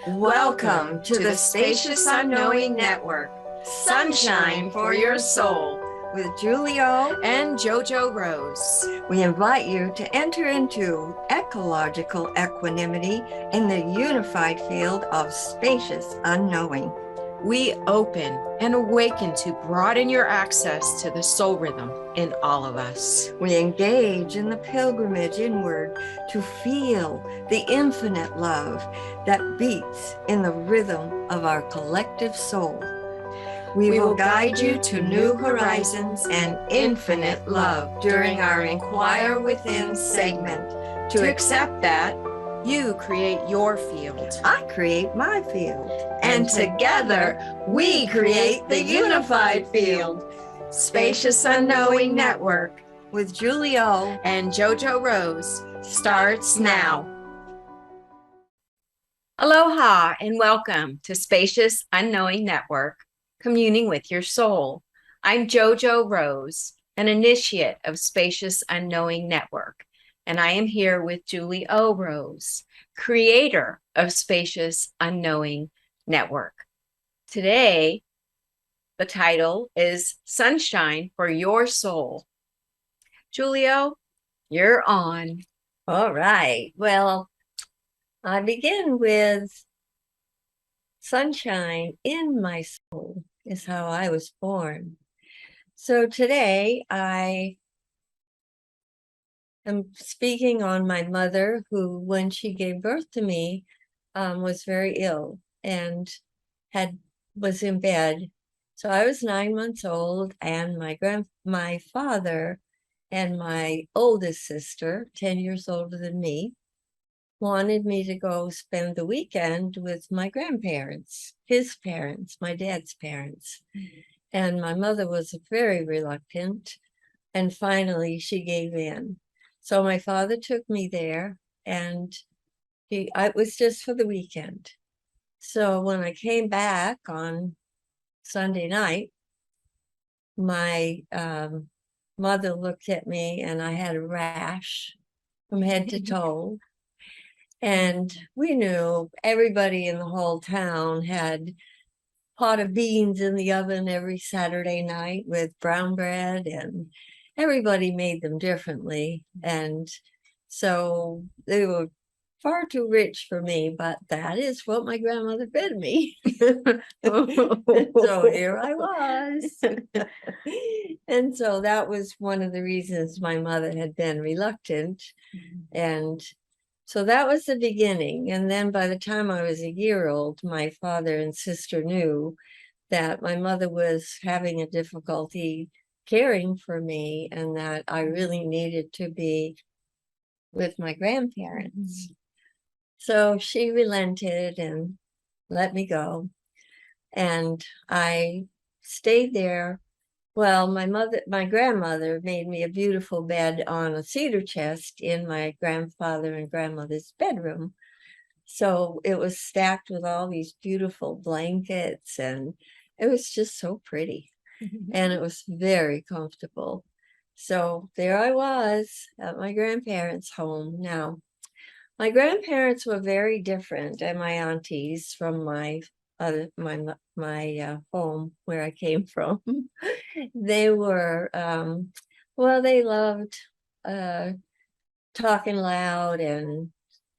Welcome to the Spacious Unknowing Network, Sunshine for Your Soul, with Julio and JoJo Rose. We invite you to enter into ecological equanimity in the unified field of spacious unknowing. We open and awaken to broaden your access to the soul rhythm in all of us. We engage in the pilgrimage inward to feel the infinite love that beats in the rhythm of our collective soul. We will guide you to new horizons and infinite love during our Inquire Within segment. To accept that, you create your field. I create my field. And together, we create the unified field. Spacious Unknowing Network with Julio and JoJo Rose starts now. Aloha and welcome to Spacious Unknowing Network, Communing with Your Soul. I'm JoJo Rose, an initiate of Spacious Unknowing Network, and I am here with JoJo Rose, creator of Spacious Unknowing Network. Today, the title is Sunshine for Your Soul. Julio, you're on. All right. Well, I begin with sunshine in my soul is how I was born. So today I am speaking on my mother, who, when she gave birth to me, was very ill and was in bed. So I was 9 months old, and my father and my oldest sister, 10 years older than me, wanted me to go spend the weekend with my grandparents, his parents, my dad's parents. And my mother was very reluctant, and finally she gave in. So my father took me there, and it was just for the weekend. So when I came back on Sunday night, my mother looked at me, and I had a rash from head to toe. And we knew everybody in the whole town had pot of beans in the oven every Saturday night with brown bread, and everybody made them differently. And so they were far too rich for me, but that is what my grandmother fed me. So here I was. And so that was one of the reasons my mother had been reluctant. And so that was the beginning. And then by the time I was a year old, my father and sister knew that my mother was having a difficulty caring for me and that I really needed to be with my grandparents. So she relented and let me go. And I stayed there. Well, my grandmother made me a beautiful bed on a cedar chest in my grandfather and grandmother's bedroom. So it was stacked with all these beautiful blankets, and it was just so pretty. And it was very comfortable. So there I was at my grandparents' home. Now, my grandparents were very different, and my aunties, from my home where I came from. They were they loved talking loud and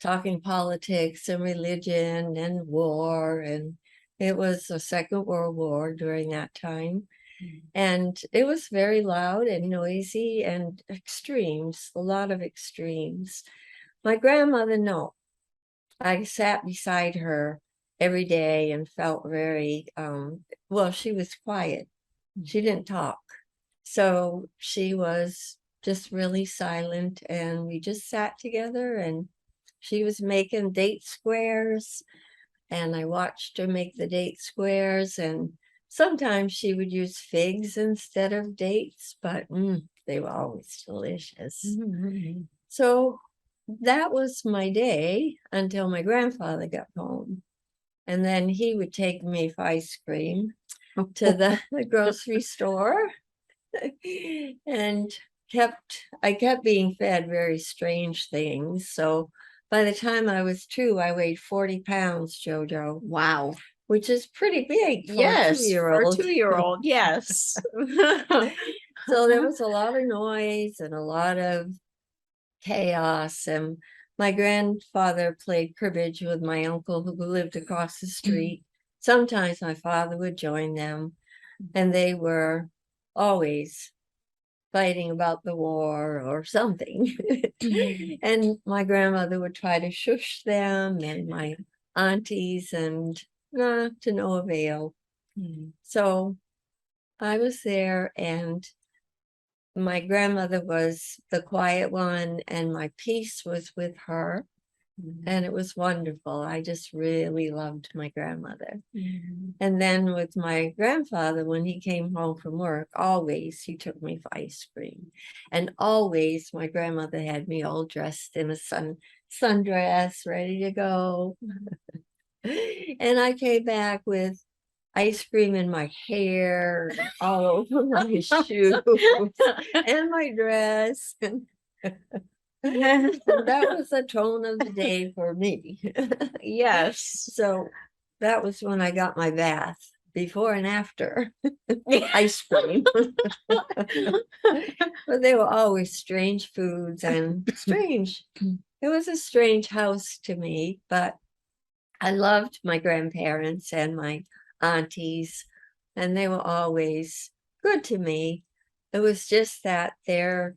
talking politics and religion and war, and it was the Second World War during that time. And it was very loud and noisy and extremes, a lot of extremes. My grandmother, no. I sat beside her every day and felt very, she was quiet. She didn't talk. So she was just really silent, and we just sat together, and she was making date squares, and I watched her make the date squares, and sometimes she would use figs instead of dates, but they were always delicious. Mm-hmm. So that was my day until my grandfather got home. And then he would take me for ice cream to the grocery store. And I kept being fed very strange things. So by the time I was 2, I weighed 40 pounds, JoJo, Wow. which is pretty big for a Yes, for a two-year-old. 2-year-old. Yes. So there was a lot of noise and a lot of chaos. And my grandfather played cribbage with my uncle who lived across the street. Sometimes my father would join them, and they were always fighting about the war or something. And my grandmother would try to shush them and my aunties, and to no avail. So I was there, and my grandmother was the quiet one, and my peace was with her. And it was wonderful. I just really loved my grandmother. And then with my grandfather, when he came home from work, always he took me for ice cream. And always my grandmother had me all dressed in a sundress, ready to go. And I came back with ice cream in my hair, all over my shoes, and my dress. And that was the tone of the day for me. Yes. So that was when I got my bath, before and after ice cream. But they were always strange foods and strange. It was a strange house to me, but I loved my grandparents and my aunties, and they were always good to me. It was just that their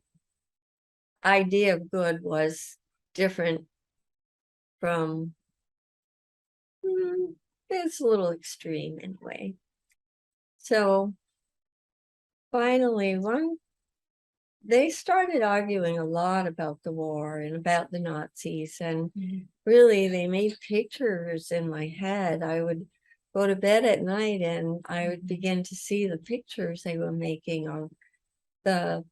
idea of good was different from, it's a little extreme anyway. So finally, they started arguing a lot about the war and about the Nazis, and really they made pictures in my head. I would go to bed at night and I would begin to see the pictures they were making of the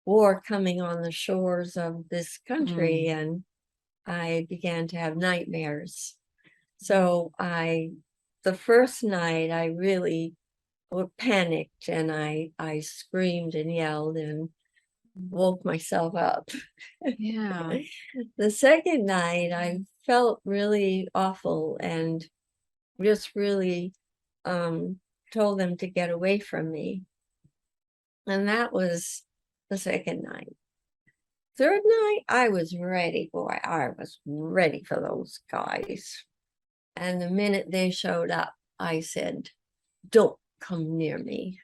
war coming on the shores of this country, and I began to have nightmares. So the first night I really panicked, and I screamed and yelled and woke myself up. Yeah. The second night I felt really awful and just really told them to get away from me. And that was the second night. Third night, I was ready, boy, I was ready for those guys. And the minute they showed up, I said, "Don't come near me."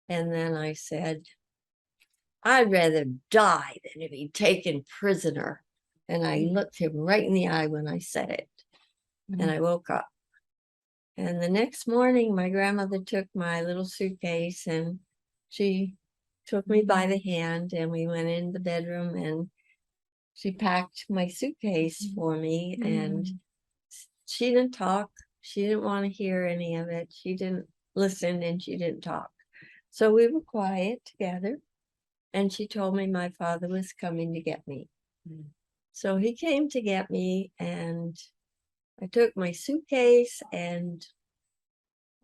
And then I said, "I'd rather die than to be taken prisoner." And I looked him right in the eye when I said it. And I woke up. And the next morning, my grandmother took my little suitcase and she took me by the hand, and we went in the bedroom, and she packed my suitcase for me, and she didn't talk. She didn't want to hear any of it. She didn't listen, and she didn't talk. So we were quiet together, and she told me my father was coming to get me. So he came to get me, and I took my suitcase and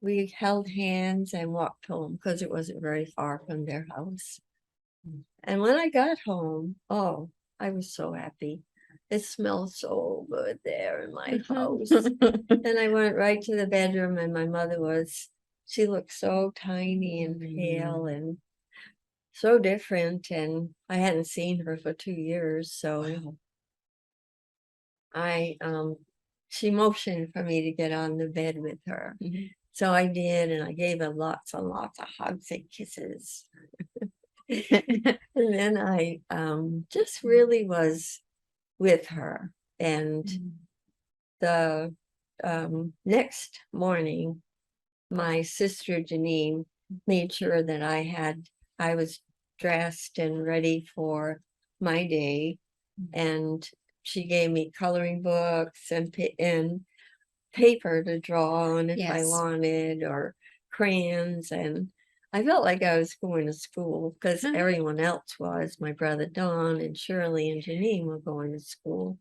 we held hands and walked home because it wasn't very far from their house. And when I got home, oh, I was so happy. It smelled so good there in my house. And I went right to the bedroom, and my mother she looked so tiny and pale and so different. And I hadn't seen her for 2 years. So she motioned for me to get on the bed with her. So I did, and I gave her lots and lots of hugs and kisses. And then I just really was with her. And the next morning, my sister Janine made sure that I was dressed and ready for my day. And she gave me coloring books and paper to draw on if I wanted, or crayons. And I felt like I was going to school because everyone else was. My brother Don and Shirley and Janine were going to school.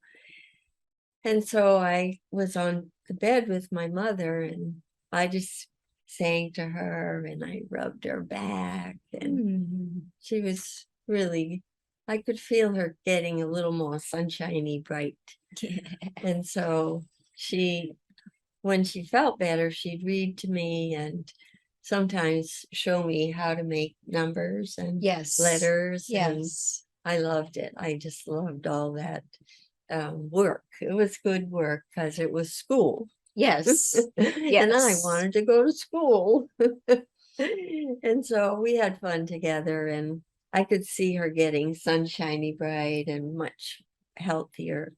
And so I was on the bed with my mother, and I just sang to her, and I rubbed her back, and she was really I could feel her getting a little more sunshiny bright. And so when she felt better, she'd read to me and sometimes show me how to make numbers and Yes. letters. And Yes. I loved it. I just loved all that work. It was good work because it was school. Yes. And I Yes. wanted to go to school. And so we had fun together, and I could see her getting sunshiny bright and much healthier.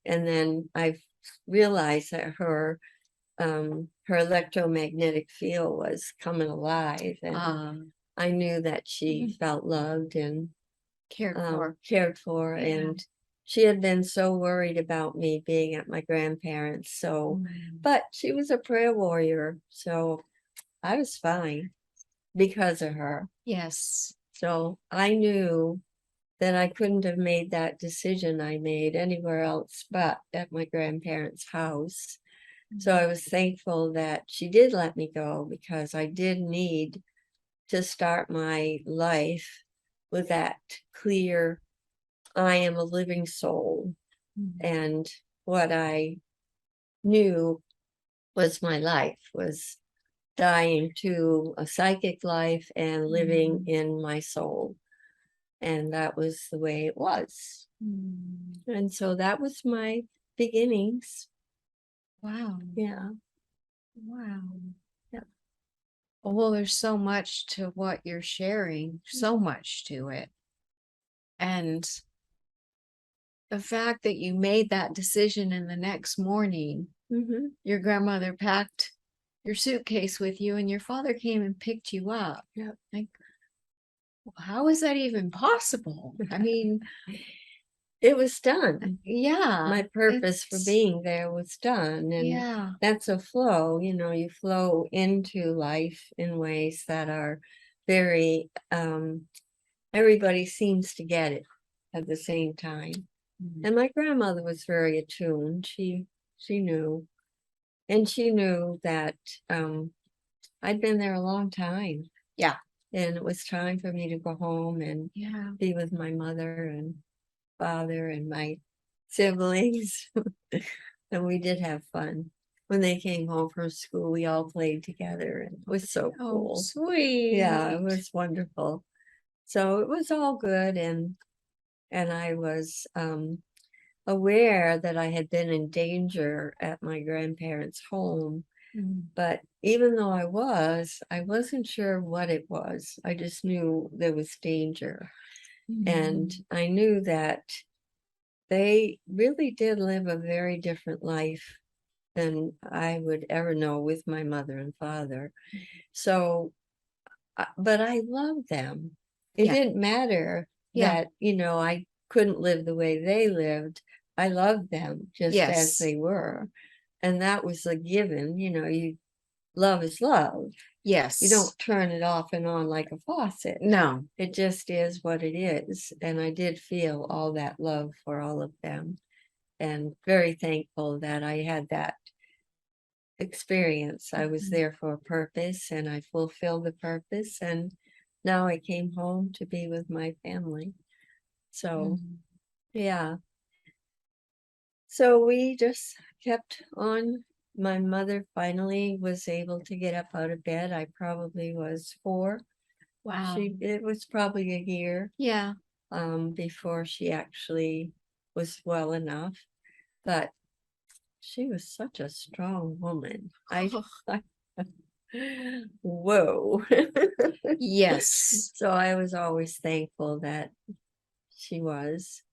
And then I realized that her electromagnetic field was coming alive, and I knew that she felt loved and cared for. Yeah. And she had been so worried about me being at my grandparents. So, but she was a prayer warrior, so I was fine because of her. Yes. So I knew that I couldn't have made that decision I made anywhere else but at my grandparents' house. So I was thankful that she did let me go, because I did need to start my life with that clear, I am a living soul. And what I knew was my life was dying to a psychic life and living in my soul. And that was the way it was. And so that was my beginnings. Wow. Yeah. Wow. Yeah. Well, there's so much to what you're sharing, so much to it. And the fact that you made that decision and the next morning, your grandmother packed your suitcase with you and your father came and picked you up. Yeah. Like, how is that even possible? I mean, it was done. yeah. My purpose for being there was done. And yeah. that's a flow, you flow into life in ways that are very, everybody seems to get it at the same time. And my grandmother was very attuned. She knew. And she knew that I'd been there a long time. Yeah. And it was time for me to go home and be with my mother and father and my siblings. And we did have fun. When they came home from school, we all played together, and it was so cool. Sweet. Yeah, it was wonderful. So it was all good, and I was aware that I had been in danger at my grandparents' home. But even though I wasn't sure what it was. I just knew there was danger. And I knew that they really did live a very different life than I would ever know with my mother and father. So, but I loved them. It didn't matter that, I couldn't live the way they lived. I loved them just as they were. And that was a given, love is love. Yes. You don't turn it off and on like a faucet. No. It just is what it is. And I did feel all that love for all of them, and very thankful that I had that experience. I was there for a purpose, and I fulfilled the purpose. And now I came home to be with my family. So, yeah. So we just kept on. My mother finally was able to get up out of bed. I probably was 4. Wow. It was probably a year. Yeah. Before she actually was well enough. But she was such a strong woman. Whoa. Yes. So I was always thankful that she was.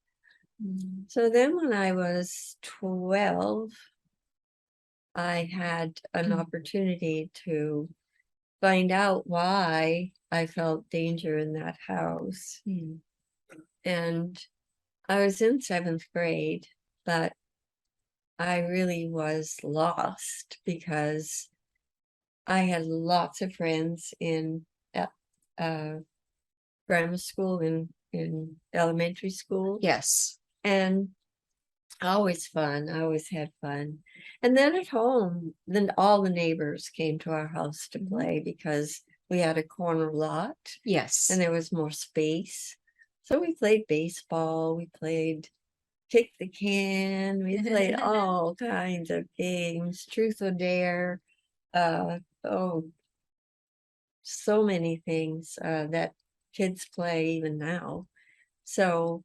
So then when I was 12, I had an opportunity to find out why I felt danger in that house. And I was in 7th grade, but I really was lost because I had lots of friends in grammar school and in elementary school. Yes. And always fun. I always had fun. And then at home, then all the neighbors came to our house to play because we had a corner lot. Yes. And there was more space. So we played baseball, we played kick the can, we played all kinds of games, truth or dare, oh, so many things that kids play even now. So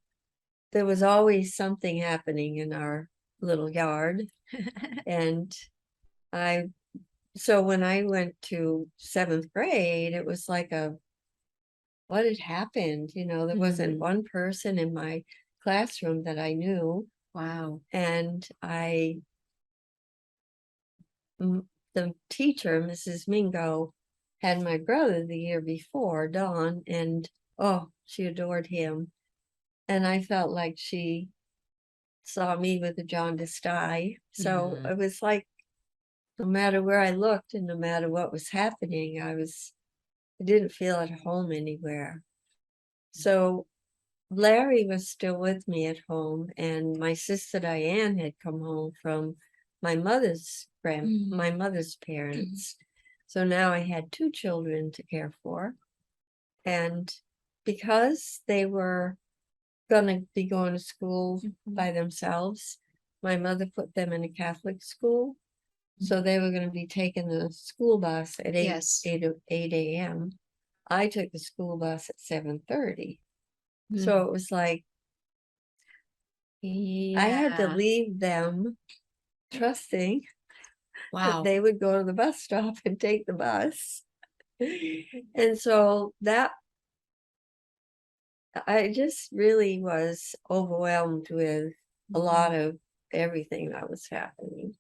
there was always something happening in our little yard. And so when I went to 7th grade, it was like what had happened? There wasn't one person in my classroom that I knew. Wow. And the teacher, Mrs. Mingo, had my brother the year before, Don, and she adored him. And I felt like she saw me with a jaundiced eye. So it was like, no matter where I looked and no matter what was happening, I didn't feel at home anywhere. So Larry was still with me at home, and my sister Diane had come home from my mother's parents. So now I had 2 children to care for. And because they were gonna be going to school by themselves, my mother put them in a Catholic school. So they were gonna be taking the school bus at 8 a.m. I took the school bus at 7:30. So it was like I had to leave them trusting that they would go to the bus stop and take the bus. And so that I just really was overwhelmed with a lot of everything that was happening.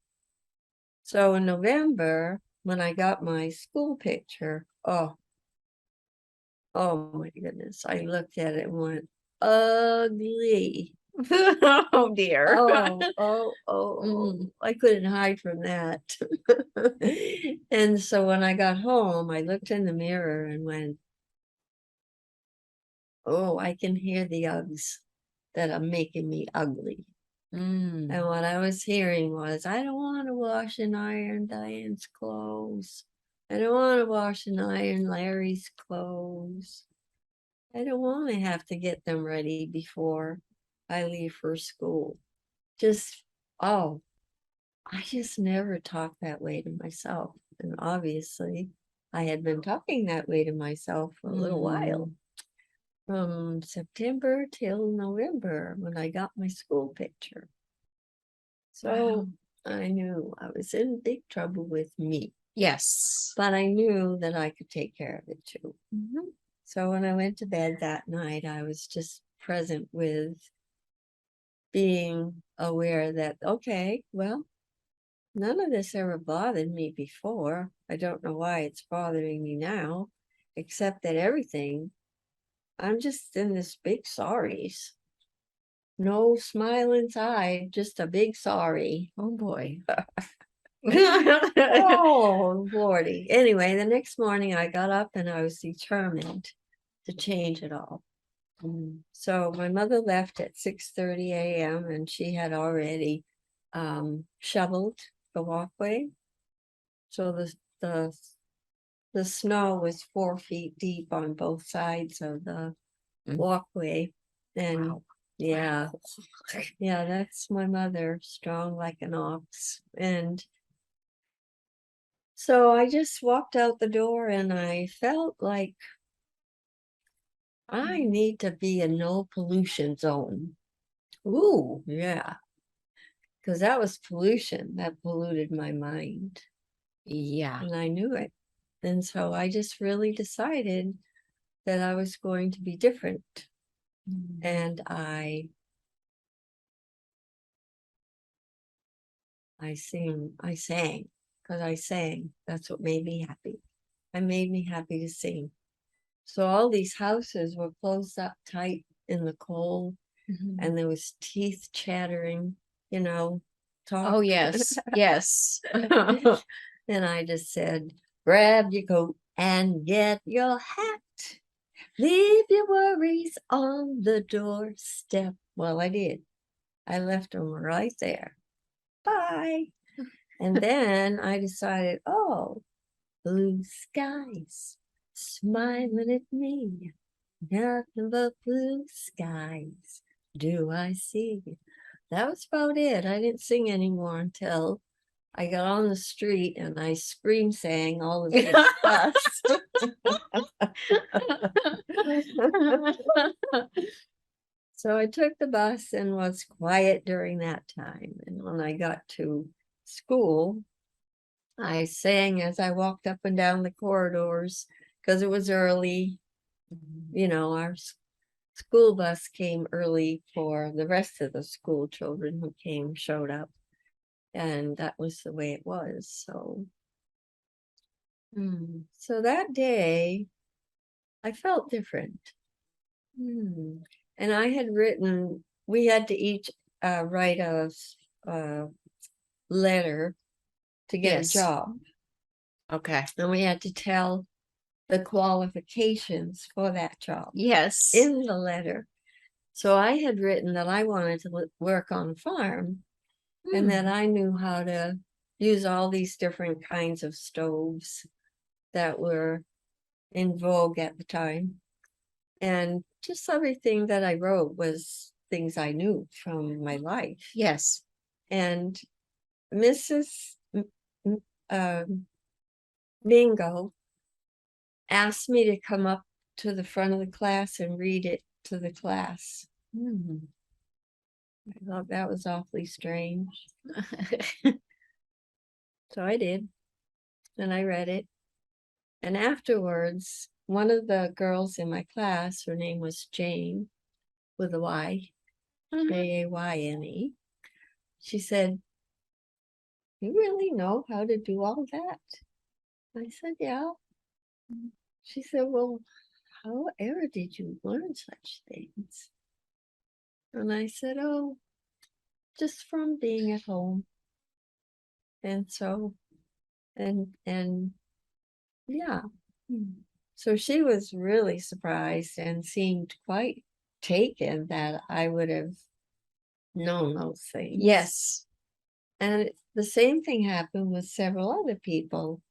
So in November, when I got my school picture, oh my goodness, I looked at it and went, ugly. Oh dear. I couldn't hide from that. And so when I got home, I looked in the mirror and went, oh, I can hear the Uggs that are making me ugly. And what I was hearing was, I don't want to wash and iron Diane's clothes. I don't want to wash and iron Larry's clothes. I don't want to have to get them ready before I leave for school. I just never talked that way to myself. And obviously, I had been talking that way to myself for a little while. From September till November when I got my school picture. So I knew I was in big trouble with me. Yes. But I knew that I could take care of it too. So when I went to bed that night, I was just present with being aware that, okay, well, none of this ever bothered me before. I don't know why it's bothering me now, except that I'm just in this big sorries. No smile inside, just a big sorry. Oh boy. Oh, Lordy. Anyway, the next morning I got up and I was determined to change it all. So my mother left at 6:30 a.m. and she had already shoveled the walkway. So the snow was 4 feet deep on both sides of the walkway. And yeah, that's my mother, strong like an ox. And so I just walked out the door and I felt like I need to be in no pollution zone. Ooh, yeah. Because that was pollution that polluted my mind. Yeah. And I knew it. And so I just really decided that I was going to be different. And I sang, because I sang. That's what made me happy. It made me happy to sing. So all these houses were closed up tight in the cold, and there was teeth chattering, talk. Oh yes. Yes. And I just said, grab your coat and get your hat. Leave your worries on the doorstep. Well, I did. I left them right there. Bye. And then I decided, blue skies smiling at me. Nothing but blue skies do I see. That was about it. I didn't sing anymore until I got on the street and I scream sang all of this bus. So I took the bus and was quiet during that time. And when I got to school, I sang as I walked up and down the corridors because it was early. You know, our school bus came early for the rest of the school children who showed up. And that was the way it was. So that day, I felt different. And I had written, we had to each write a letter to get Yes. a job. Okay. And we had to tell the qualifications for that job Yes. in the letter. So I had written that I wanted to work on a farm and that I knew how to use all these different kinds of stoves that were in vogue at the time. And just everything that I wrote was things I knew from my life. Yes. And Mrs. Mingo asked me to come up to the front of the class and read it to the class. I thought that was awfully strange. So I did. And I read it. And afterwards, one of the girls in my class, her name was Jane, with a Y, Jayne. She said, "You really know how to do all that?" I said, "Yeah." She said, "Well, however did you learn such things?" And I said, "Oh, just from being at home." And so, and yeah. So she was really surprised and seemed quite taken that I would have known those things. Yes. And the same thing happened with several other people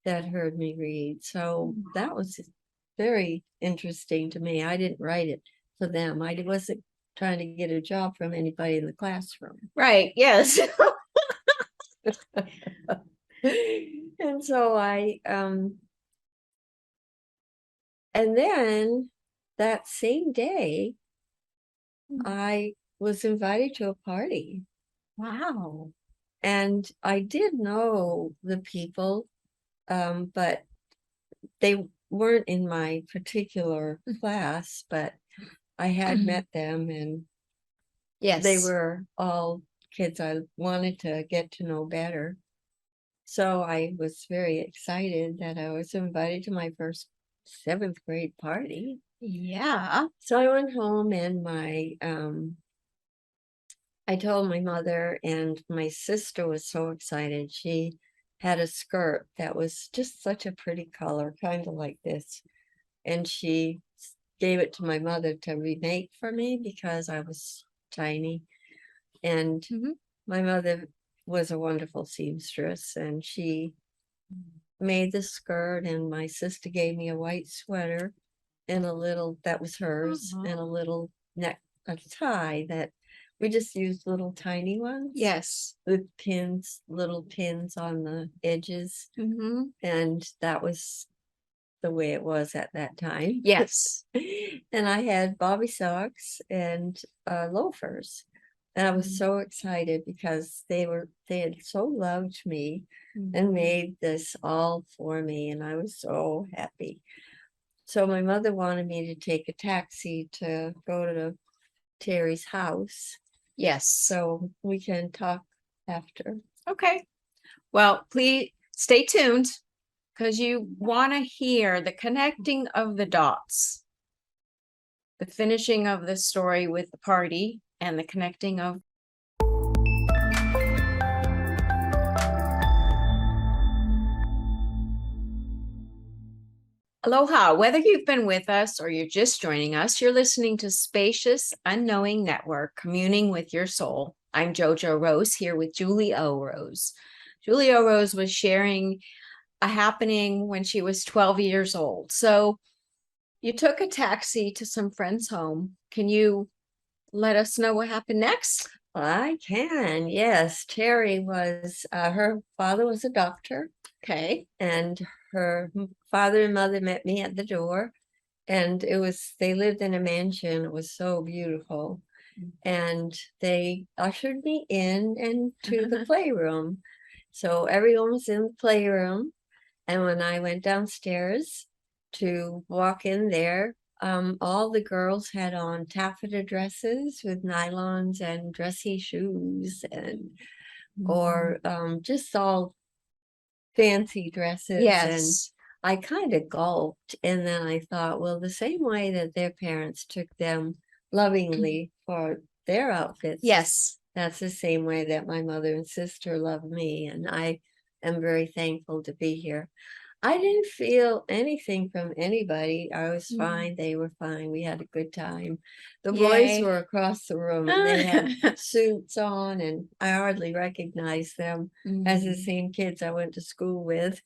that heard me read. So that was very interesting to me. I didn't write it for them. I wasn't trying to get a job from anybody in the classroom. Right. Yes. And so and then that same day, I was invited to a party. Wow. And I did know the people, but they weren't in my particular class, but I had met them, and Yes. they were all kids I wanted to get to know better. So I was very excited that I was invited to my first 7th grade party. Yeah. So I went home and I told my mother, and my sister was so excited. She had a skirt that was just such a pretty color, kind of like this. And she gave it to my mother to remake for me because I was tiny. And my mother was a wonderful seamstress, and she made the skirt, and my sister gave me a white sweater and a little, that was hers, and a little a tie that we just used little tiny ones. Yes. With little pins on the edges. And that was the way it was at that time. Yes. And I had bobby socks and loafers. And I was so excited because they had so loved me and made this all for me. And I was so happy. So my mother wanted me to take a taxi to go to Terry's house. Yes. So we can talk after. Okay. Well, please stay tuned because you want to hear the connecting of the dots, the finishing of the story with the party, and the connecting of Aloha. Whether you've been with us or you're just joining us, you're listening to Spacious Unknowing Network, Communing with Your Soul. I'm JoJo Rose here with Julie O. Rose. Julie O. Rose was sharing a happening when she was 12 years old. So you took a taxi to some friend's home. Can you let us know what happened next? I can, yes. Terry was, her father was a doctor, Okay. and her father and mother met me at the door. And they lived in a mansion. It was so beautiful. And they ushered me in and to the playroom. So everyone was in the playroom. And when I went downstairs to walk in there, all the girls had on taffeta dresses with nylons and dressy shoes, and or just all fancy dresses. And Yes. I kind of gulped, and then I thought, well, the same way that their parents took them lovingly for their outfits, Yes. that's the same way that my mother and sister love me, and I am very thankful to be here. I didn't feel anything from anybody. I was fine. They were fine. We had a good time. The boys Yay. were across the room, and they had suits on, and I hardly recognized them as the same kids I went to school with.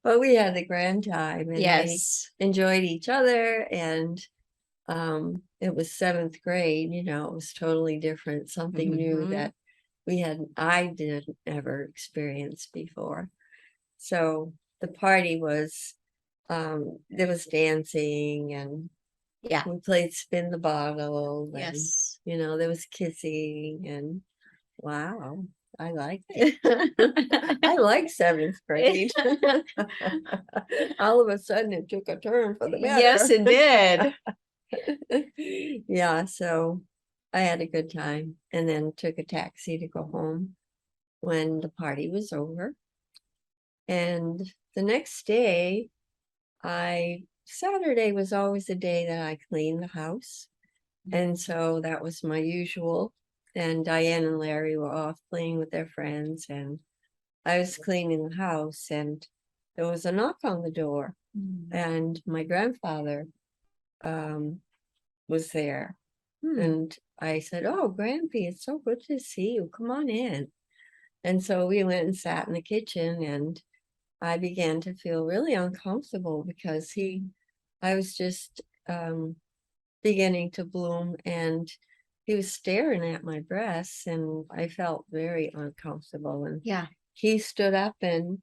But we had a grand time, and Yes. they enjoyed each other, and it was seventh grade, it was totally different, something new that I didn't ever experience before. So the party was, there was dancing, and Yeah. we played spin the bottle, and Yes. there was kissing, and wow, I liked it. I like seventh grade. All of a sudden it took a turn for the better. Yes, it did. Yeah, so I had a good time, and then took a taxi to go home when the party was over. And the next day, Saturday was always a day that I cleaned the house. And so that was my usual. And Diane and Larry were off playing with their friends, and I was cleaning the house, and there was a knock on the door, and my grandfather was there. And I said, "Oh, Grampy, it's so good to see you. Come on in." And so we went and sat in the kitchen, and I began to feel really uncomfortable because I was just beginning to bloom, and he was staring at my breasts, and I felt very uncomfortable. And Yeah. he stood up and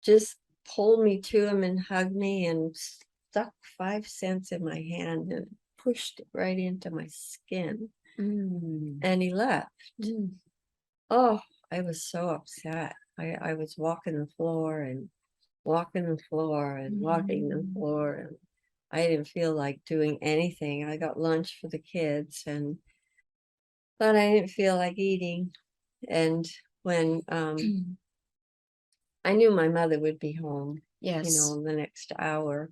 just pulled me to him and hugged me and stuck 5 cents in my hand and pushed it right into my skin. And he left. Oh, I was so upset. I was walking the floor and walking the floor and walking the floor, and I didn't feel like doing anything. I got lunch for the kids, but I didn't feel like eating. And when I knew my mother would be home, Yes. in the next hour,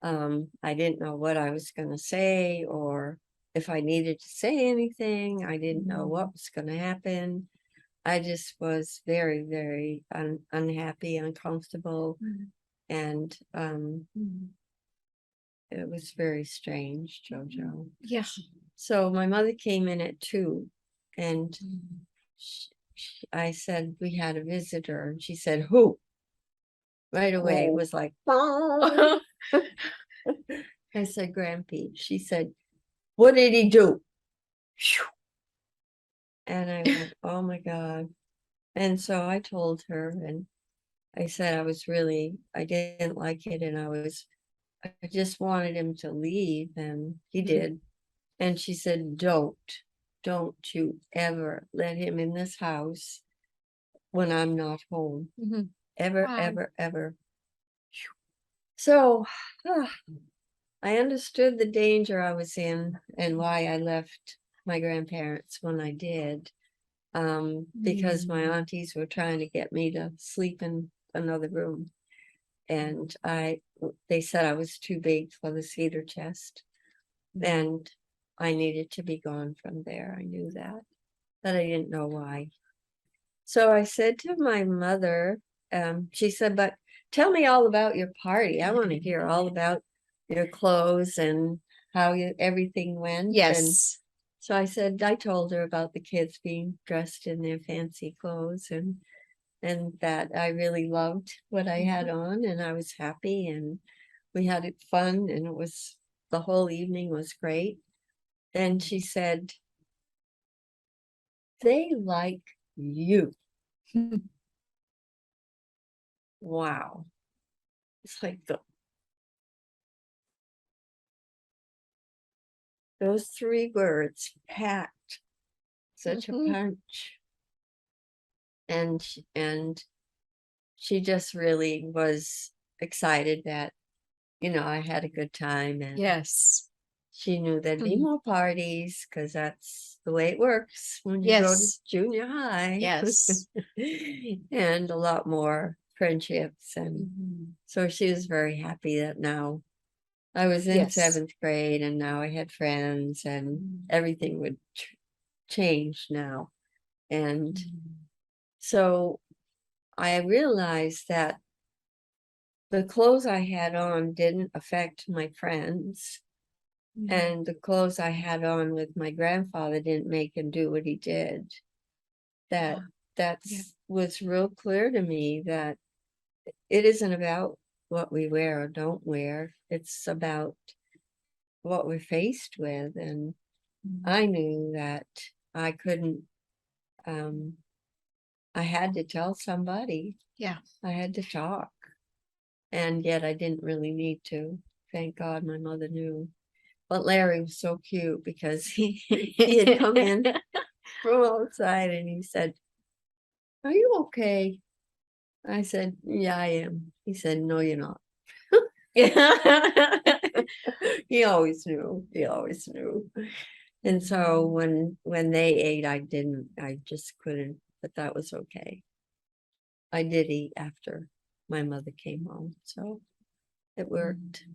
I didn't know what I was going to say, or if I needed to say anything. I didn't know what was going to happen. I just was very, very unhappy, uncomfortable, and it was very strange, JoJo. Yeah. So my mother came in at 2, and I said we had a visitor, and she said, "Who?" Right away, it was like, I said, "Grampy." She said, "What did he do?" And I went, "Oh my God." And so I told her, and I said I didn't like it, and I just wanted him to leave, and he did. And she said, don't you ever let him in this house when I'm not home. Ever, Wow. ever, ever. So I understood the danger I was in and why I left my grandparents when I did. Because my aunties were trying to get me to sleep in another room. And they said I was too big for the cedar chest, and I needed to be gone from there. I knew that, but I didn't know why. So I said to my mother, she said, "But tell me all about your party. I want to hear all about your clothes and how everything went." Yes. And so I told her about the kids being dressed in their fancy clothes, and that I really loved what I had on, and I was happy, and we had it fun, and it was, the whole evening was great. And she said, they like you. Wow. It's like those 3 words packed such a punch. And she just really was excited that, I had a good time, and Yes. she knew there'd be more parties, because that's the way it works when you go to Yes. junior high. Yes. And a lot more friendships. And so she was very happy that now I was in Yes. 7th grade, and now I had friends, and everything would change now. And so I realized that the clothes I had on didn't affect my friends, and the clothes I had on with my grandfather didn't make him do what he did. Was real clear to me, that it isn't about what we wear or don't wear. It's about what we're faced with. And I knew that I couldn't, I had to tell somebody. Yeah. I had to talk. And yet I didn't really need to. Thank God my mother knew. But Larry was so cute, because he had come in from outside, and he said, are you okay? I said, yeah, I am. He said, no, you're not. He always knew. He always knew. And so when they ate, I just couldn't, but that was okay. I did eat after my mother came home, so it worked.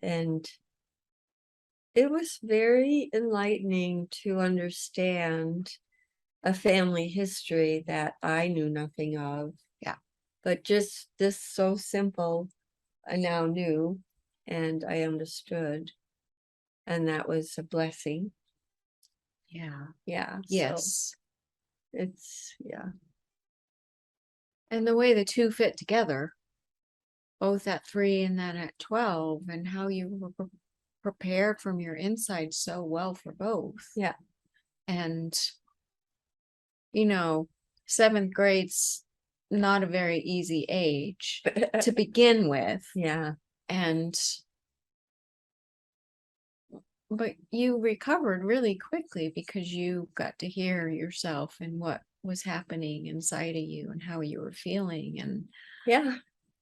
And it was very enlightening to understand a family history that I knew nothing of. Yeah. But just this so simple, I now knew, and I understood. And that was a blessing. Yeah. Yeah. Yes. So it's, yeah. And the way the two fit together, both at 3 and then at 12, and how you were prepared from your inside so well for both. Yeah. And, 7th grade's not a very easy age to begin with. Yeah. But you recovered really quickly, because you got to hear yourself and what was happening inside of you and how you were feeling. And yeah.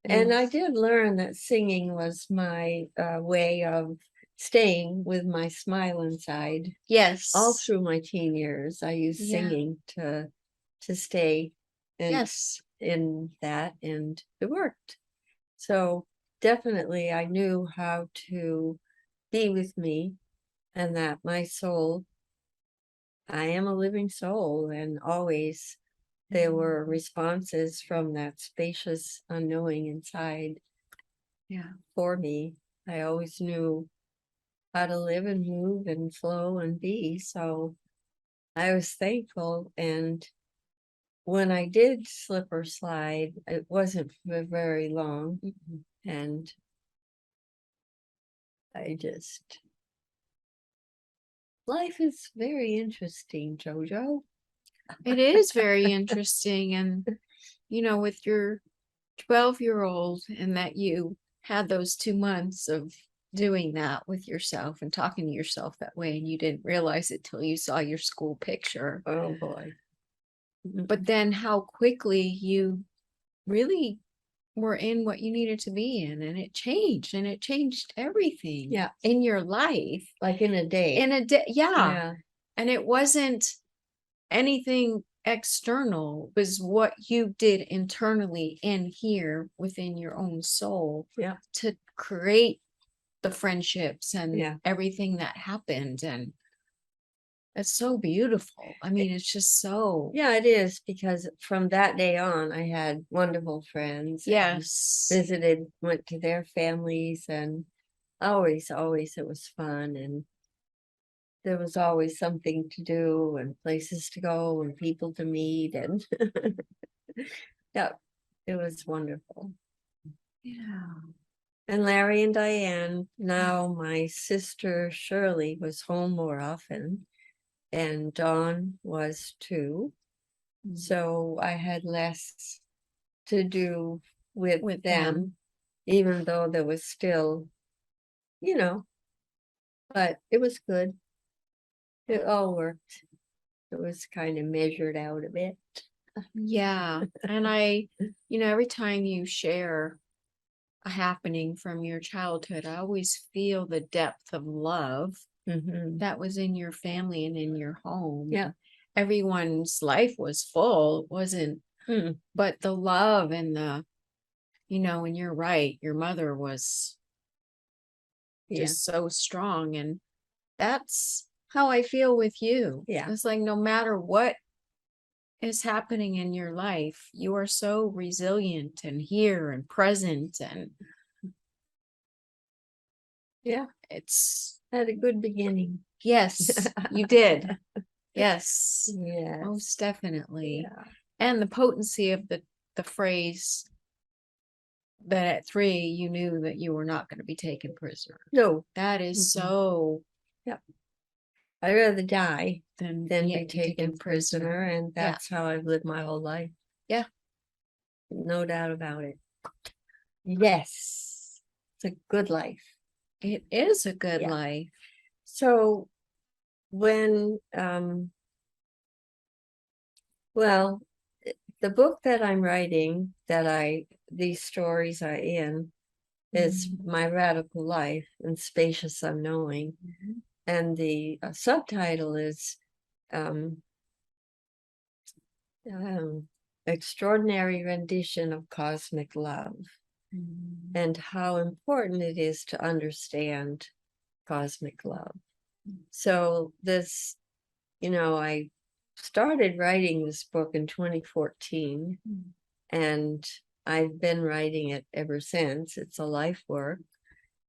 And I did learn that singing was my way of staying with my smile inside. Yes. All through my teen years, I used singing to stay in that, and it worked. So definitely I knew how to be with me, and that my soul, I am a living soul, and always there were responses from that spacious unknowing inside. Yeah. For me, I always knew how to live and move and flow and be. So I was thankful. And when I did slip or slide, it wasn't for very long. And life is very interesting, JoJo. It is very interesting. And, with your 12-year-old, and that you had those 2 months of doing that with yourself and talking to yourself that way, and you didn't realize it till you saw your school picture. Oh boy. But then how quickly you really were in what you needed to be in, and it changed everything in your life. Like in a day. Yeah. And it wasn't anything external, it was what you did internally in here within your own soul to create the friendships and everything that happened. And it's so beautiful. I mean, it's just so. Yeah, it is, because from that day on, I had wonderful friends. Yes. Visited, went to their families, and always it was fun. And there was always something to do, and places to go, and people to meet. And yeah, it was wonderful. Yeah. And Larry and Diane. Now my sister Shirley was home more often, and Dawn was too. So I had less to do with them, even though there was still, but it was good. It all worked. It was kind of measured out a bit. Yeah. And every time you share a happening from your childhood, I always feel the depth of love that was in your family and in your home. Yeah. Everyone's life was full, wasn't, but the love and and you're right, your mother was just so strong. And that's how I feel with you. Yeah. It's like no matter what is happening in your life, you are so resilient and here and present, and it's had a good beginning. Yes, you did. Yes, Yeah. most definitely. Yeah. And the potency of the phrase that at 3 you knew that you were not going to be taken prisoner. No. That is so. Yep. I'd rather die than be taken prisoner, and that's how I've lived my whole life. Yeah. No doubt about it. Yes. It's a good life. It is a good life. So when well, the book that I'm writing, these stories are in, is My Radical Life and Spacious Unknowing. And the subtitle is Extraordinary Rendition of Cosmic Love, and how important it is to understand cosmic love. So this, I started writing this book in 2014, and I've been writing it ever since. It's a life work,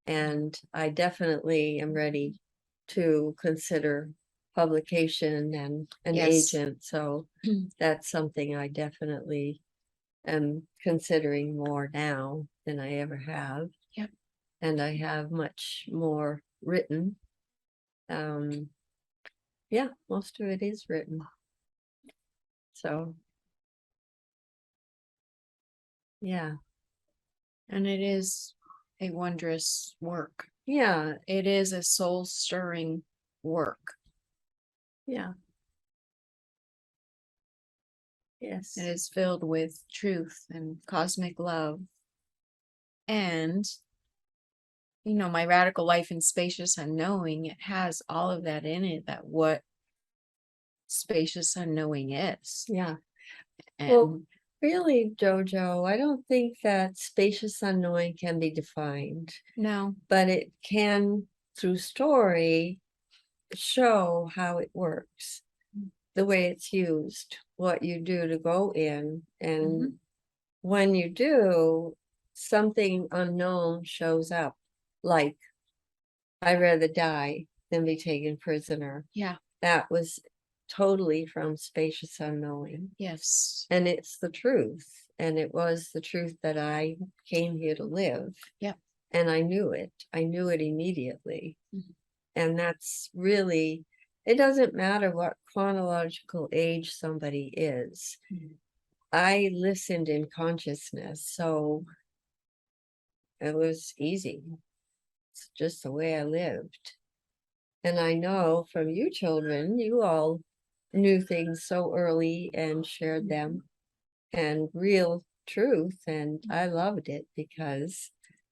and I definitely am ready to consider publication and an agent. So that's something I definitely am considering more now than I ever have. Yep. And I have much more written. Most of it is written. So, yeah. And it is a wondrous work. Yeah. It is a soul stirring work. Yeah. Yes. It is filled with truth and cosmic love. And, My Radical Life in Spacious Unknowing, it has all of that in it, that what spacious unknowing is. Yeah. And well, really, JoJo, I don't think that spacious unknowing can be defined. No. But it can, through story, show how it works, the way it's used, what you do to go in. And when you do, something unknown shows up, like, I'd rather die than be taken prisoner. Yeah. That was totally from Spacious Unknowing. Yes. And it's the truth. And it was the truth that I came here to live. Yep. And I knew it. I knew it immediately. And that's really, it doesn't matter what chronological age somebody is. I listened in consciousness, so it was easy. It's just the way I lived. And I know from you children, you all knew things so early and shared them, and real truth. And I loved it because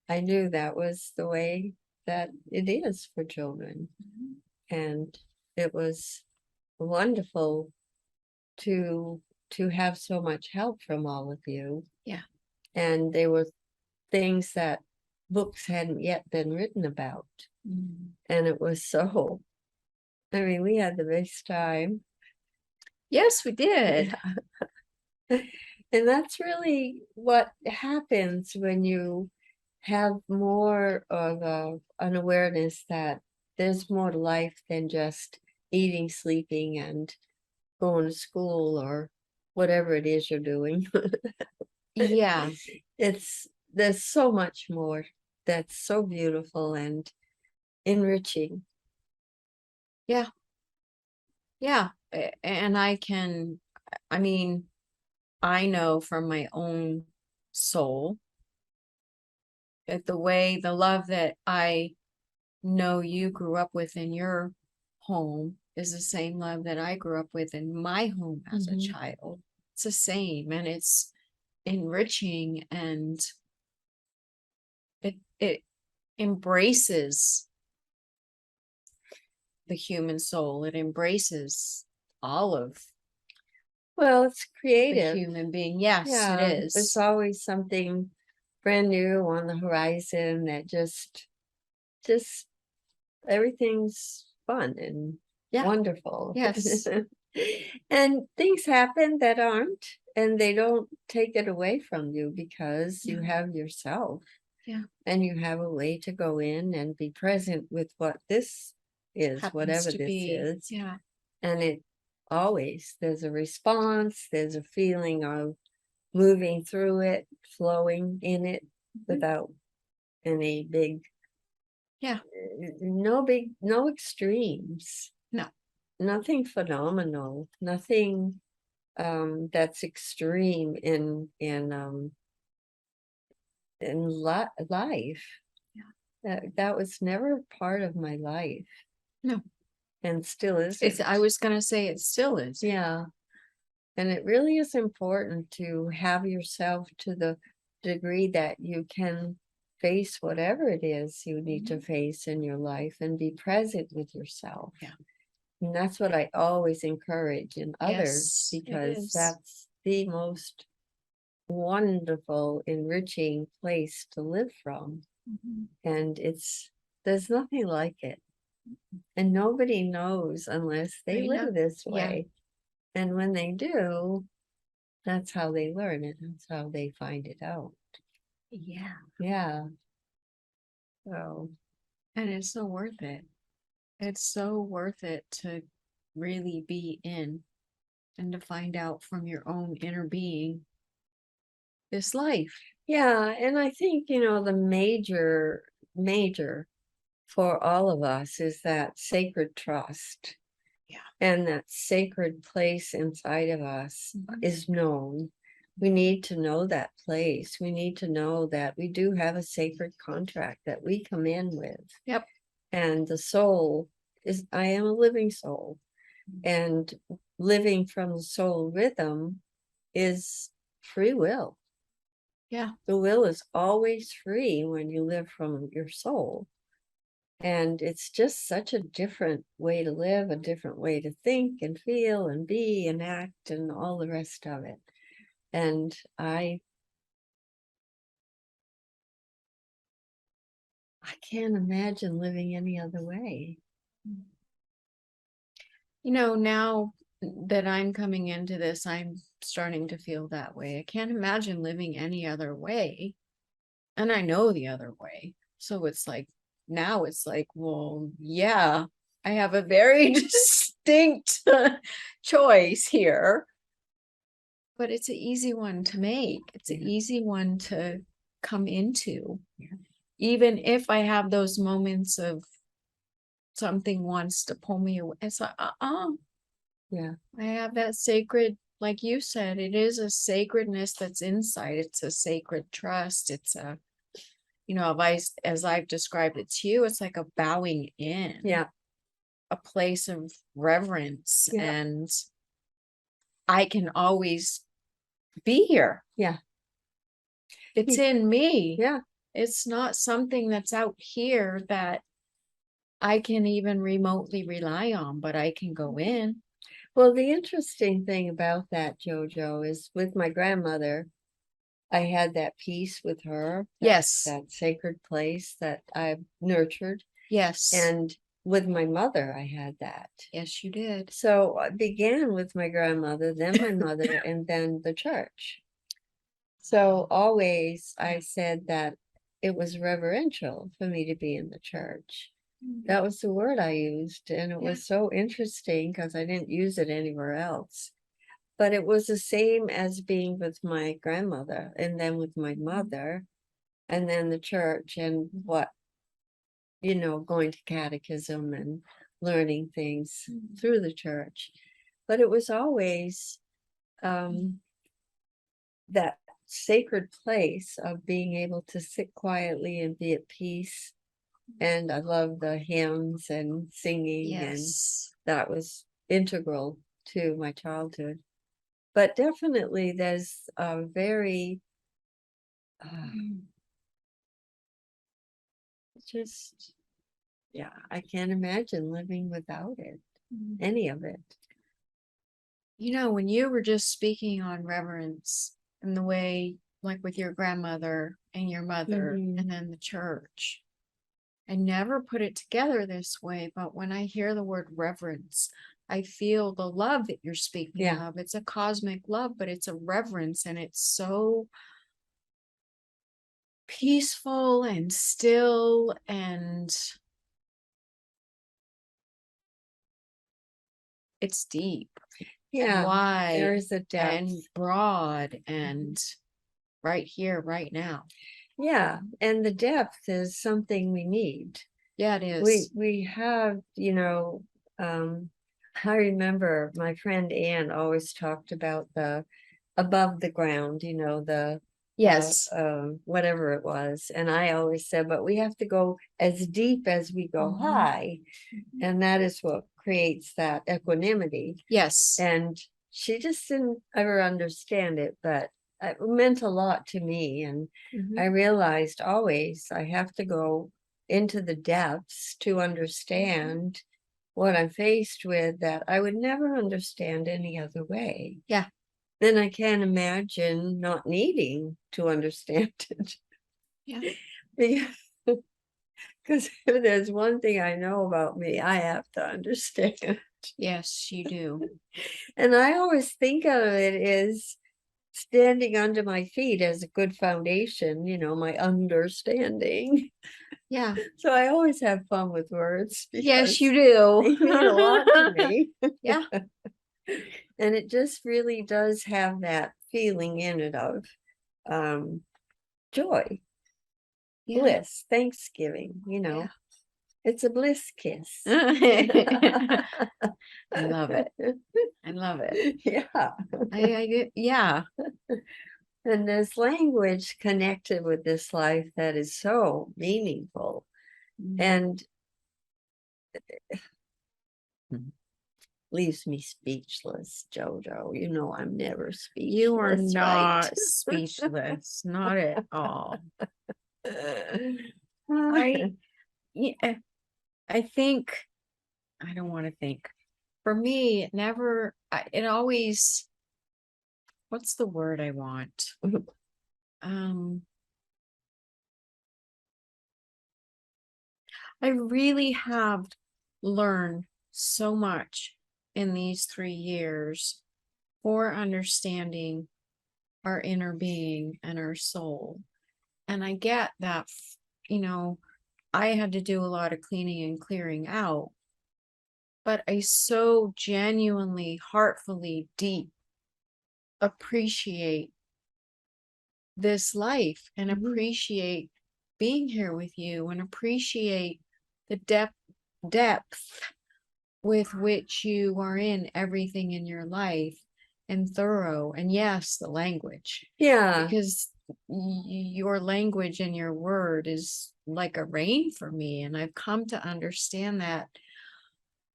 I knew that was the way that it is for children. And it was wonderful to have so much help from all of you. Yeah. And there were things that books hadn't yet been written about. And it was so, we had the best time. Yes, we did. Yeah. And that's really what happens when you have more of an awareness that there's more to life than just eating, sleeping, and going to school or whatever it is you're doing. Yeah. There's so much more that's so beautiful and enriching. Yeah. Yeah. And I mean, I know from my own soul that the love that I know you grew up with in your home is the same love that I grew up with in my home as a child. It's the same, and it's enriching, and it embraces the human soul. It embraces all of Well, it's the creative. human being. Yes, it Yeah, is. there's always something brand new on the horizon that just everything's fun and Yeah. wonderful. Yes. And things happen that aren't, and they don't take it away from you because you Yeah. have yourself. Yeah. And you have a way to go in and be present with what this is, Happens whatever to this be. is. Yeah. And it always, there's a response, there's a feeling of moving through it, flowing in it without any big, Yeah. no extremes. No. Nothing phenomenal, nothing that's extreme in life. That was never part of my life. No. And still isn't. I was gonna say it still is. Yeah. And it really is important to have yourself to the degree that you can face whatever it is you need to face in your life and be present with yourself. Yeah. And that's what I always encourage in others, Yes, it because is. that's the most wonderful, enriching place to live from. And there's nothing like it. And nobody knows unless they I know. live this Yeah. way. And when they do, that's how they learn it. That's how they find it out. Yeah. Yeah. So, And it's so worth it. It's so worth it to really be in and to find out from your own inner being this life. yeah. And I think, the major for all of us is that sacred trust. Yeah. And that sacred place inside of us is known. We need to know that place. We need to know that we do have a sacred contract that we come in with. Yep. And the soul I am a living soul. And living from the soul rhythm is free will. Yeah. The will is always free when you live from your soul. And it's just such a different way to live, a different way to think and feel and be and act and all the rest of it. And I can't imagine living any other way. Now that I'm coming into this, I'm starting to feel that way. I can't imagine living any other way. And I know the other way. So now it's like, well, yeah, I have a very distinct choice here. But it's an easy one to make. It's an easy one to come into. Yeah. Even if I have those moments of something wants to pull me away, it's like, Yeah. I have that sacred, like you said, it is a sacredness that's inside. It's a sacred trust. It's a, as I've described it to you, it's like a bowing in. Yeah. A place of reverence. Yeah. And I can always be here. Yeah. It's in me. Yeah. It's not something that's out here that I can even remotely rely on, but I can go in. Well, the interesting thing about that, JoJo, is with my grandmother, I had that peace with her. Yes. That sacred place that I've nurtured. Yes. And with my mother, I had that. Yes, you did. So I began with my grandmother, then my mother, and then the church. So always I said that it was reverential for me to be in the church. That was the word I used, and it was so interesting because I didn't use it anywhere else. But it was the same as being with my grandmother and then with my mother. and then the church, and what, you know, going to catechism and learning things through the church. But it was always that sacred place of being able to sit quietly and be at peace. And I love the hymns and singing, Yes. and that was integral to my childhood. But definitely there's a very just, yeah, I can't imagine living without it, any of it. You know, when you were just speaking on reverence and the way, like with your grandmother and your mother, and then the church, I never put it together this way, but when I hear the word reverence, I feel the love that you're speaking of. It's a cosmic love, but it's a reverence, and it's so peaceful and still, and it's deep, Yeah, wide, there is a depth and broad, and right here, right now. Yeah, and the depth is something we need. Yeah, it is. We have, you know, I remember my friend Ann always talked about the above the ground, you know, the Yes. whatever it was. And I always said, but we have to go as deep as we go high. And that is what creates that equanimity. Yes. And she just didn't ever understand it, but it meant a lot to me. And I realized always I have to go into the depths to understand what I'm faced with that I would never understand any other way. Yeah. Then I can't imagine not needing to understand it. Yeah. Because if there's one thing I know about me, I have to understand. Yes, you do. And I always think of it as standing under my feet as a good foundation, you know, my understanding. Yeah. So I always have fun with words. Yes, you do. They mean a lot to me. Yeah. And it just really does have that feeling in it of joy, bliss, Thanksgiving, you know. It's a bliss kiss. I love it. I love it. Yeah. Yeah. And there's language connected with this life that is so meaningful. And leaves me speechless, JoJo. You know I'm never speechless. You are right? not speechless, not at all. I think, I don't want to think. For me, it always, what's the word I want? I really have learned so much in these 3 years for understanding our inner being and our soul. And I get that, you know, I had to do a lot of cleaning and clearing out, but I so genuinely, heartfully, deep appreciate this life and appreciate being here with you and appreciate the depth with which you are in everything in your life and thorough. And yes, the language. Yeah. Because your language and your word is like a rain for me. And I've come to understand that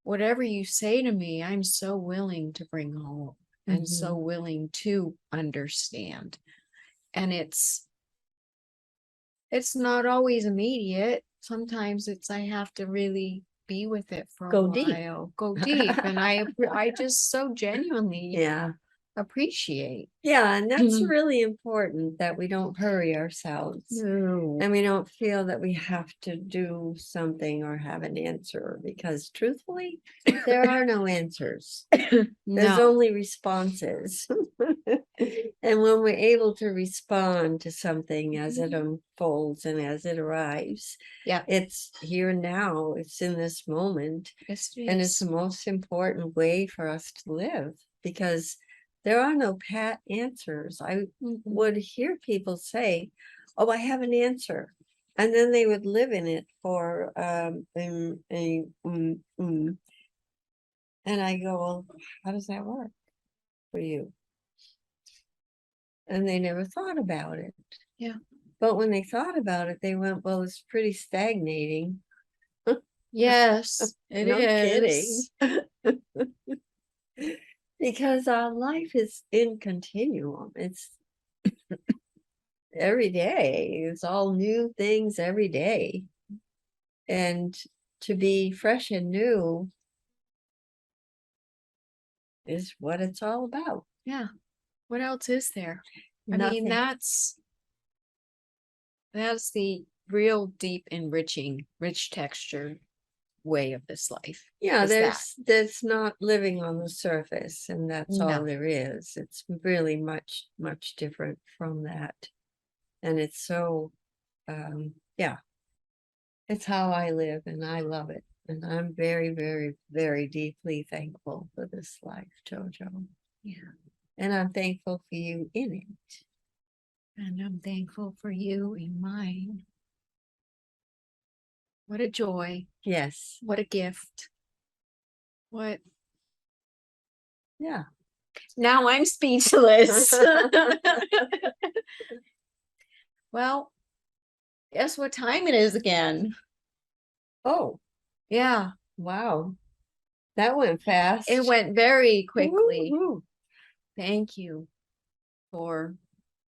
whatever you say to me, I'm so willing to bring home and so willing to understand. And it's not always immediate. Sometimes I have to really be with it for a while, go deep. And I just so genuinely appreciate. Yeah, and that's really important, that we don't hurry ourselves. No. And we don't feel that we have to do something or have an answer, because truthfully, there are no answers. There's only responses. And when we're able to respond to something as it unfolds and as it arrives, it's here and now, it's in this moment. And it's the most important way for us to live, because there are no pat answers. I would hear people say, oh, I have an answer. And then they would live in it for and I go, well, how does that work for you? And they never thought about it. Yeah. But when they thought about it, they went, well, it's pretty stagnating. Yes, it No is. kidding. Because our life is in continuum. It's every day. It's all new things every day. And to be fresh and new is what it's all about. Yeah. What else is there? I Nothing. mean, that's the real deep enriching, rich texture way of this life. Yeah, is that. there's not living on the surface, and that's all No. there is. It's really much, much different from that. And it's so yeah, it's how I live, and I love it. And I'm very, very, very deeply thankful for this life, JoJo. Yeah. And I'm thankful for you in it. And I'm thankful for you in mine. What a joy. Yes. What a gift. What? Yeah. Now I'm speechless. Well, guess what time it is again? Oh, Yeah. wow. That went fast. It went very quickly. Woo-hoo. Thank you for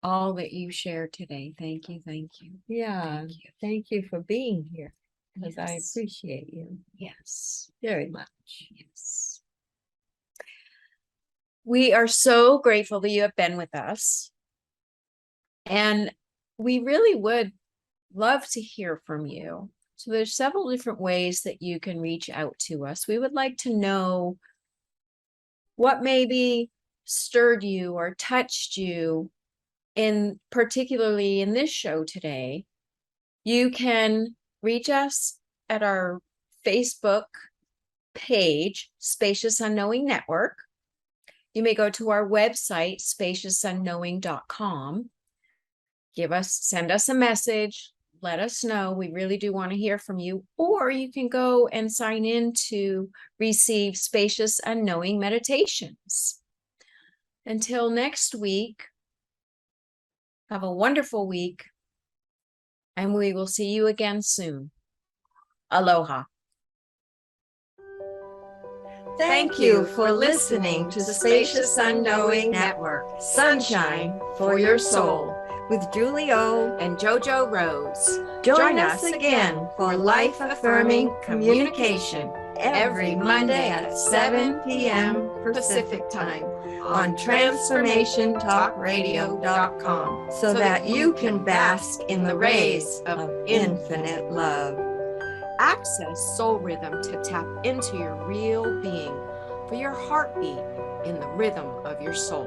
all that you shared today. Thank you. Thank you. Yeah. Thank you. Thank you for being here, because I Yes. appreciate you Yes. very much. Yes. We are so grateful that you have been with us. And we really would love to hear from you. So there's several different ways that you can reach out to us. We would like to know what maybe stirred you or touched you particularly in this show today. You can reach us at our Facebook page, Spacious Unknowing Network. You may go to our website, spaciousunknowing.com. Send us a message. Let us know. We really do want to hear from you. Or you can go and sign in to receive Spacious Unknowing meditations. Until next week, have a wonderful week, and we will see you again soon. Aloha. Thank you for listening to Spacious Unknowing Network, Sunshine for Your Soul, with Julie O. And JoJo Rose. Join us again for life-affirming communication every Monday at 7 p.m. Pacific Time on TransformationTalkRadio.com, so that you can bask in the rays of infinite love. Access soul rhythm to tap into your real being, for your heartbeat in the rhythm of your soul.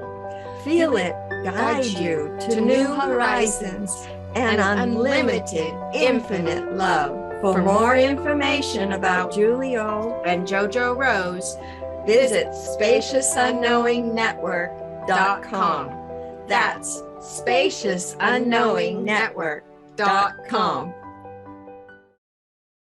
Feel it guide you to new horizons and unlimited infinite love. For more information about Julie O. and JoJo Rose, visit SpaciousUnknowingNetwork.com. That's SpaciousUnknowingNetwork.com.